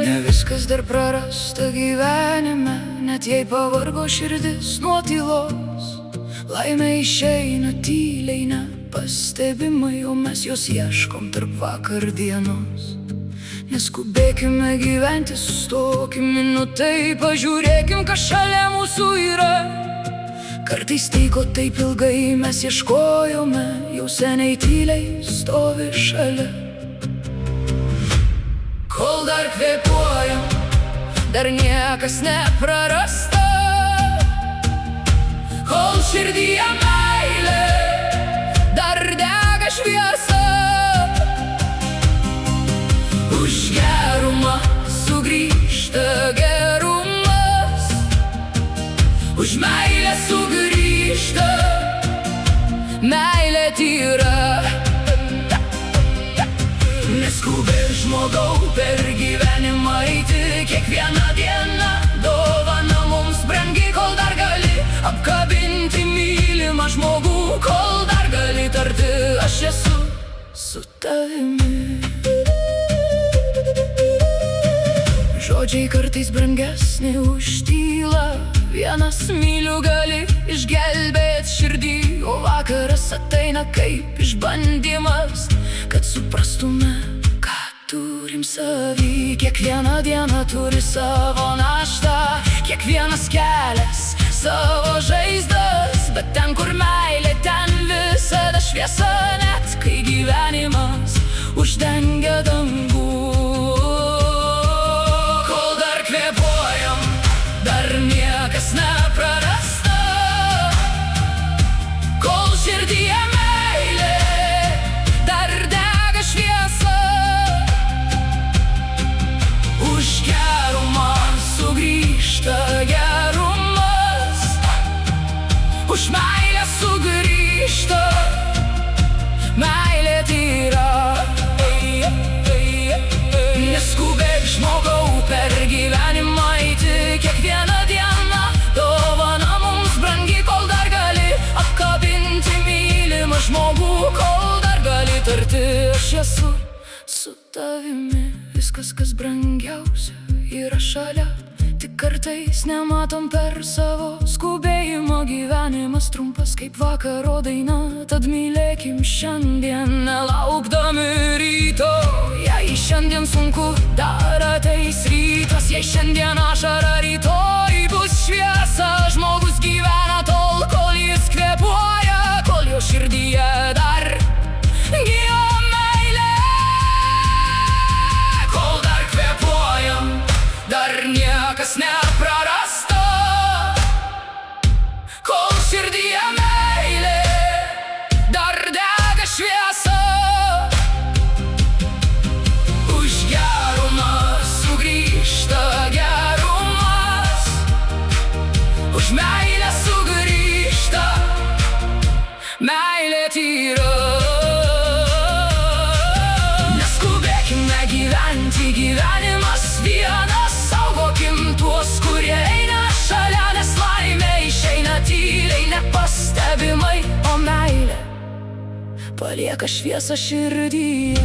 Ne viskas dar prarasta gyvenime, net jei pavargo širdis nuo tylos. Laimė išeina tyliai, nepastebimai, o mes jos ieškom tarp vakar dienos. Neskubėkime gyventi, sustokim minutai, pažiūrėkim, kas šalia mūsų yra. Kartais tyko taip ilgai, mes ieškojome, jau seniai tyliai stovi šalia. Kol dar kvėpuojam, dar niekas neprarasta. Kol širdyje meilė, dar dega šviesa. Už gerumą sugrįžta gerumas, už meilę sugrįžta meilė tyra. Neskubėk žmogau per gyvenimą eiti, kiekvieną dieną dovana mums brangi. Kol dar gali apkabinti mylimą žmogų, kol dar gali tarti aš esu su tavimi. Žodžiai kartais brangesni už tylą, vienas myliu gali išgelbėt širdį, o vakaras ateina kaip išbandymas, kad suprastume, ką turim savy. Kiekviena diena turi savo naštą, kiekvienas kelias savo žaizdas, bet ten, kur meilė, ten visada šviesa, net kai gyvenimas uždengia dangų. Kol dar kvėpuojam, dar niekas neprarasta. Kol širdyje meilė, dar dega šviesa. Už gerumą sugrįžta gerumas, už meilę sugrįžta meilė tyra. Neskubėk žmogau per gyvenimą eiti, kiekvieną dieną dovana mums brangi. Kol dar gali apkabinti mylimą žmogų, kol dar gali tarti aš esu su tavimi. Viskas, kas brangiausia, yra šalia, tik kartais nematom per savo skubėjimą. Gyvenimas trumpas kaip vakaro daina, tad mylėkim šiandien, nelaukdami ryto. Jei šiandien sunku, dar ateis rytas. Jei šiandien ašara, rytoj bus šviesa. Žmogus gyvena tol, kol jis kvėpuoja, kol jo širdyje dar gyva meilė. Kol dar kvėpuojam, dar niekas neprarasta. Kol širdyje meilė, dar dega šviesa. Už gerumą sugrįžta gerumas, už meilę sugrįžta meilė tyra. Neskubėkime gyventi, gyvenimas vienas, saugokim tuos, kurie eina šalia, nes laimė išeina tyliai, nepastebimai, o meilė palieka šviesą širdyje.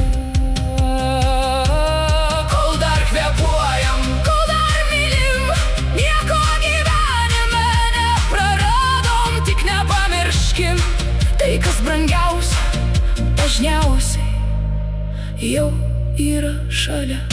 Kol dar kvėpuojam, kol dar mylim, nieko gyvenime nepraradom, tik nepamirškim, tai kas brangiausia dažniausiai jau yra šalia.